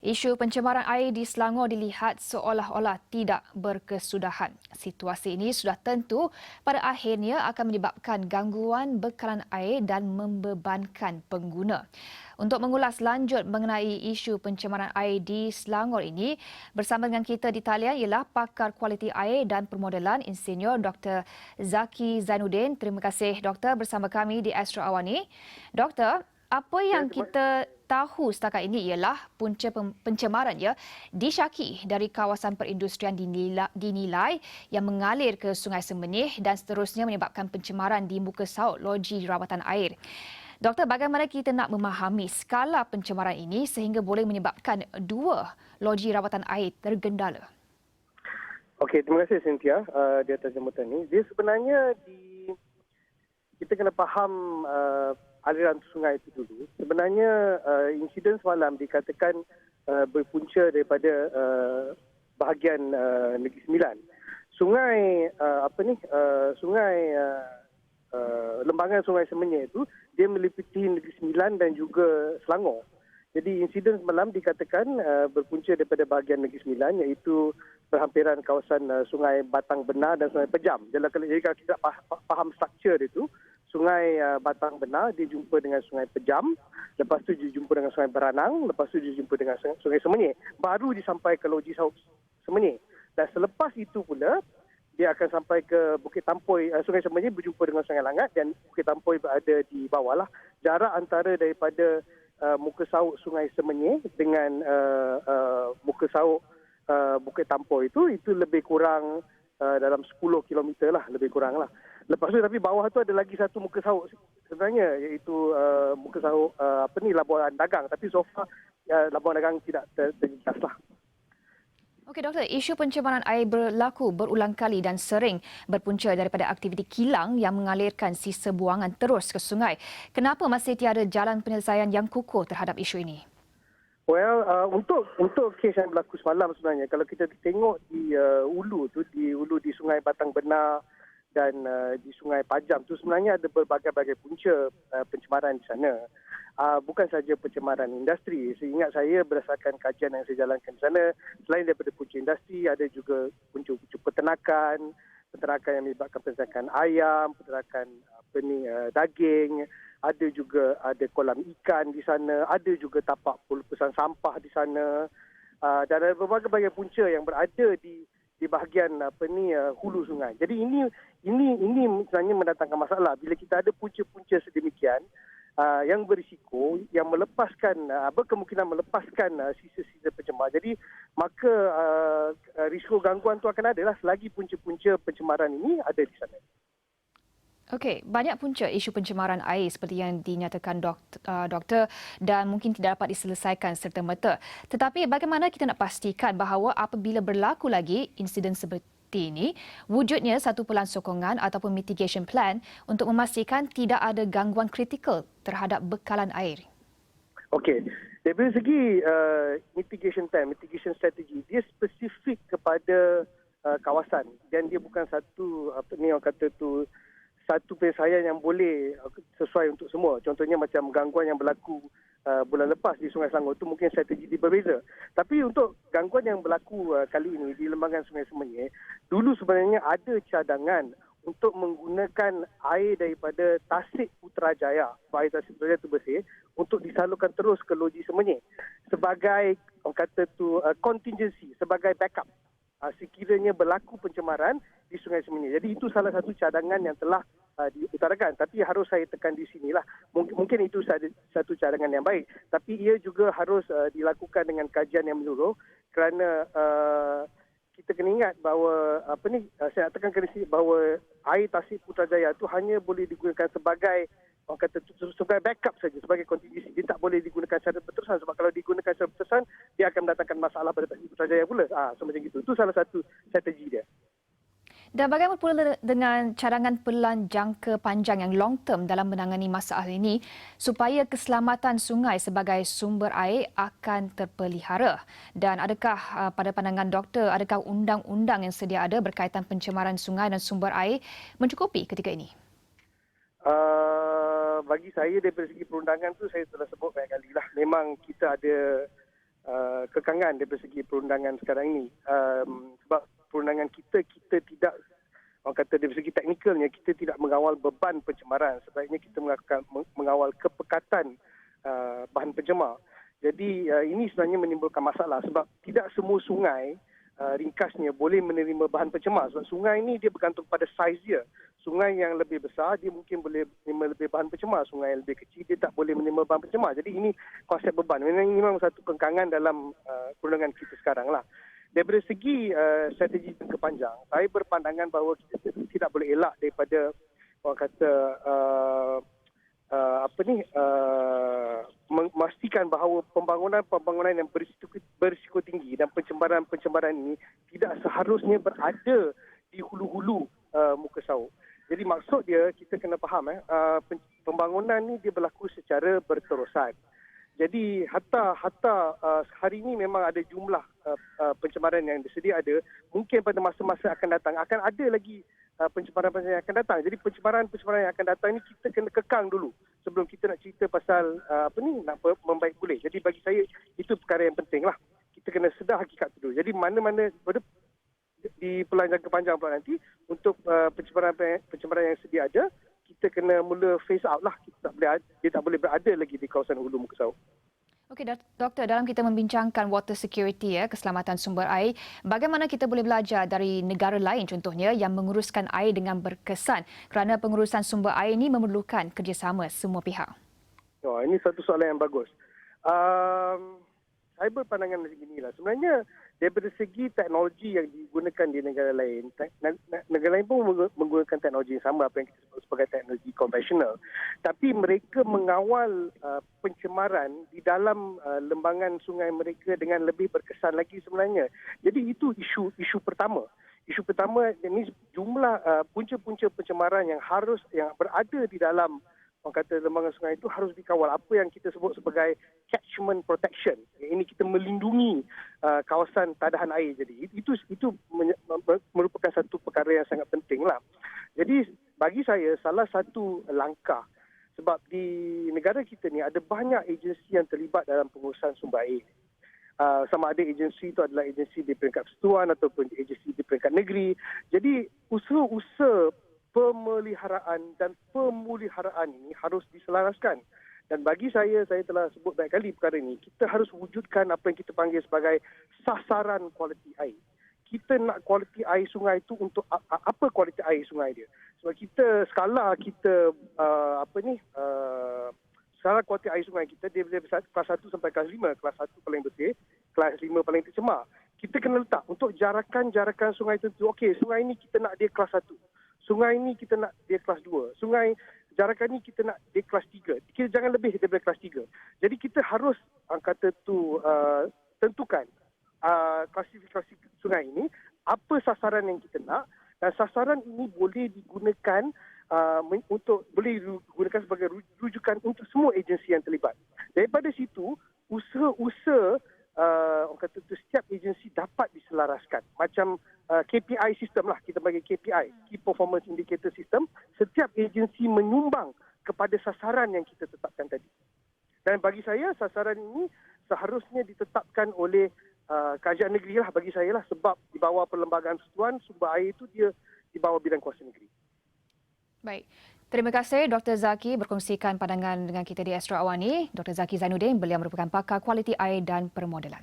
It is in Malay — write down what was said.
Isu pencemaran air di Selangor dilihat seolah-olah tidak berkesudahan. Situasi ini sudah tentu pada akhirnya akan menyebabkan gangguan bekalan air dan membebankan pengguna. Untuk mengulas lanjut mengenai isu pencemaran air di Selangor ini, bersama dengan kita di talian ialah pakar kualiti air dan permodelan Insinyur Dr. Zaki Zainuddin. Terima kasih Doktor bersama kami di Astro Awani. Doktor, apa yang kita tahu setakat ini ialah punca pencemaran disyaki dari kawasan perindustrian dinilai yang mengalir ke Sungai Semenyih dan seterusnya menyebabkan pencemaran di muka saut loji rawatan air. Doktor, bagaimana kita nak memahami skala pencemaran ini sehingga boleh menyebabkan dua loji rawatan air tergendala? Okey, terima kasih Cynthia di atas jemputan ini. Dia sebenarnya kita kena faham aliran sungai itu dulu. Sebenarnya insiden semalam dikatakan berpunca daripada bahagian Negeri Sembilan. Sungai lembangan Sungai Semenyih itu dia meliputi Negeri Sembilan dan juga Selangor. Jadi insiden semalam dikatakan berpunca daripada bahagian Negeri Sembilan, iaitu berhampiran kawasan Sungai Batang Benar dan Sungai Pejam. Jadi kalau kita faham struktur itu, Sungai Batang Benar dia jumpa dengan Sungai Pejam, lepas tu dia jumpa dengan Sungai Beranang, lepas tu dia jumpa dengan Sungai Semenyih. Baru disampai ke loji saut Semenyih. Dan selepas itu pula dia akan sampai ke Bukit Tampoi. Sungai Semenyih berjumpa dengan Sungai Langat dan Bukit Tampoi berada di bawah lah. Jarak antara daripada muka saut Sungai Semenyih dengan muka saut Bukit Tampoi itu lebih kurang dalam 10 kilometer lah, lebih kurang lah. Lepas tu tapi bawah tu ada lagi satu muka saut sebenarnya, iaitu muka saut Labuan Dagang. Tapi so far Labuan Dagang tidak terjejas lah. Okey Doktor, isu pencemaran air berlaku berulang kali dan sering berpunca daripada aktiviti kilang yang mengalirkan sisa buangan terus ke sungai. Kenapa masih tiada jalan penyelesaian yang kukuh terhadap isu ini? Well, untuk kes yang berlaku semalam sebenarnya, kalau kita tengok di hulu di Sungai Batang Benar dan di Sungai Pajam tu sebenarnya ada berbagai-bagai punca pencemaran di sana. Bukan saja pencemaran industri. Seingat saya berdasarkan kajian yang saya jalankan di sana, selain daripada punca industri, ada juga punca-punca peternakan yang melibatkan peternakan ayam, peternakan daging. Ada juga kolam ikan di sana, ada juga tapak pelupusan sampah di sana, dan ada berbagai-bagai punca yang berada di bahagian hulu sungai. Jadi ini sebenarnya mendatangkan masalah bila kita ada punca-punca sedemikian yang berisiko, yang berkemungkinan melepaskan sisa-sisa pencemar. Jadi maka risiko gangguan itu akan ada lah selagi punca-punca pencemaran ini ada di sana. Okey, banyak punca isu pencemaran air seperti yang dinyatakan doktor dan mungkin tidak dapat diselesaikan serta-merta. Tetapi bagaimana kita nak pastikan bahawa apabila berlaku lagi insiden seperti ini, wujudnya satu pelan sokongan ataupun mitigation plan untuk memastikan tidak ada gangguan kritikal terhadap bekalan air? Okey, dari segi mitigation plan, mitigation strategy, dia spesifik kepada kawasan dan dia bukan satu satu penyelesaian yang boleh sesuai untuk semua. Contohnya macam gangguan yang berlaku bulan lepas di Sungai Selangor itu mungkin strategi dia berbeza. Tapi untuk gangguan yang berlaku kali ini di lembangan Sungai Semenyih, dulu sebenarnya ada cadangan untuk menggunakan air daripada Tasik Putrajaya, air Tasik Putrajaya itu bersih, untuk disalurkan terus ke loji Semenyih sebagai contingency, sebagai backup sekiranya berlaku pencemaran di Sungai Semenyih. Jadi itu salah satu cadangan yang telah diutarakan. Tapi harus saya tekan di sinilah. Mungkin itu satu cadangan yang baik. Tapi ia juga harus dilakukan dengan kajian yang menyeluruh kerana kita kena ingat bahawa saya nak tekankan di sini bahawa air Tasik Putrajaya itu hanya boleh digunakan sebagai backup saja, sebagai kontingensi. Dia tak boleh digunakan secara berterusan, sebab kalau digunakan secara berterusan dia akan mendatangkan masalah pada Tasik Putrajaya pula. So macam itu. Itu salah satu strategi dia. Dan bagaimana pula dengan cadangan pelan jangka panjang yang long term dalam menangani masalah ini supaya keselamatan sungai sebagai sumber air akan terpelihara? Dan adakah pada pandangan doktor, adakah undang-undang yang sedia ada berkaitan pencemaran sungai dan sumber air mencukupi ketika ini? Bagi saya daripada segi perundangan tu saya telah sebut banyak kali lah. Memang kita ada kekangan dari segi perundangan sekarang ini. Sebab perundangan kita tidak, orang kata dari segi teknikalnya, kita tidak mengawal beban pencemaran. Sebaiknya kita mengawal kepekatan bahan pencemar. Jadi ini sebenarnya menimbulkan masalah sebab tidak semua sungai ringkasnya boleh menerima bahan pencemar. Sebab sungai ini dia bergantung pada saiz dia. Sungai yang lebih besar dia mungkin boleh menerima lebih bahan pencemar. Sungai yang lebih kecil dia tak boleh menerima bahan pencemar. Jadi ini konsep beban. Memang satu kekangan dalam perundangan kita sekarang lah. Daripada segi strategi jangka panjang, saya berpandangan bahawa kita tidak boleh elak daripada orang kata memastikan bahawa pembangunan yang berisiko tinggi dan pencemaran ini tidak seharusnya berada di hulu-hulu muka sauk. Jadi maksud dia kita kena faham pembangunan ni dia berlaku secara berterusan. Jadi hatta hari ini memang ada jumlah pencemaran yang sedia ada, mungkin pada masa-masa akan datang akan ada lagi pencemaran yang akan datang. Jadi pencemaran yang akan datang ni kita kena kekang dulu sebelum kita nak cerita pasal nak membaik pulih. Jadi bagi saya itu perkara yang penting lah. Kita kena sedar hakikat itu dulu. Jadi mana-mana di pelan jangka panjang pula nanti untuk pencemaran yang sedia ada, kita kena mula phase out lah. Dia tak boleh berada lagi di kawasan hulu muka sauk. Okey, Doktor, dalam kita membincangkan water security, keselamatan sumber air, bagaimana kita boleh belajar dari negara lain contohnya yang menguruskan air dengan berkesan kerana pengurusan sumber air ini memerlukan kerjasama semua pihak? Oh, ini satu soalan yang bagus. Saya berpandangan macam inilah. Sebenarnya daripada segi teknologi yang digunakan di negara lain, negara lain pun menggunakan teknologi yang sama apa yang kita sebut sebagai teknologi konvensional. Tapi mereka mengawal pencemaran di dalam lembangan sungai mereka dengan lebih berkesan lagi sebenarnya. Jadi itu isu pertama. Isu pertama ini jumlah punca-punca pencemaran yang berada di dalam orang kata lembangan sungai itu harus dikawal. Apa yang kita sebut sebagai catchment protection. Ini kita melindungi kawasan tadahan air. Jadi itu merupakan satu perkara yang sangat penting lah. Jadi bagi saya salah satu langkah, sebab di negara kita ni ada banyak agensi yang terlibat dalam pengurusan sumber air. Sama ada agensi itu adalah agensi di peringkat persatuan ataupun agensi di peringkat negeri. Jadi usaha-usaha pemeliharaan dan pemuliharaan ini harus diselaraskan. Dan bagi saya telah sebut banyak kali perkara ini, kita harus wujudkan apa yang kita panggil sebagai sasaran kualiti air. Kita nak kualiti air sungai itu untuk apa kualiti air sungai dia. Sebab skala kualiti air sungai kita dia kelas 1 sampai kelas 5. Kelas 1 paling bersih, kelas 5 paling tercemar. Kita kena letak untuk jarakan sungai tertentu. Okey, sungai ini kita nak dia kelas 1. Sungai ini kita nak dia kelas 2. Sungai jarakan ini kita nak dia kelas 3. Kita jangan lebih daripada kelas 3. Jadi kita harus tentukan klasifikasi sungai ini, apa sasaran yang kita nak, dan sasaran ini boleh digunakan boleh digunakan sebagai rujukan untuk semua agensi yang terlibat. Daripada situ, usaha-usaha setiap agensi dapat diselaraskan. Macam KPI sistem lah, kita bagi KPI, Key Performance Indicator System. Setiap agensi menyumbang kepada sasaran yang kita tetapkan tadi. Dan bagi saya, sasaran ini seharusnya ditetapkan oleh kerajaan negeri lah bagi saya lah. Sebab di bawah Perlembagaan Persekutuan, sumber air itu dia di bawah bidang kuasa negeri. Baik. Terima kasih Dr. Zaki berkongsikan pandangan dengan kita di Astro Awani. Dr. Zaki Zainuddin, beliau merupakan pakar kualiti air dan permodelan.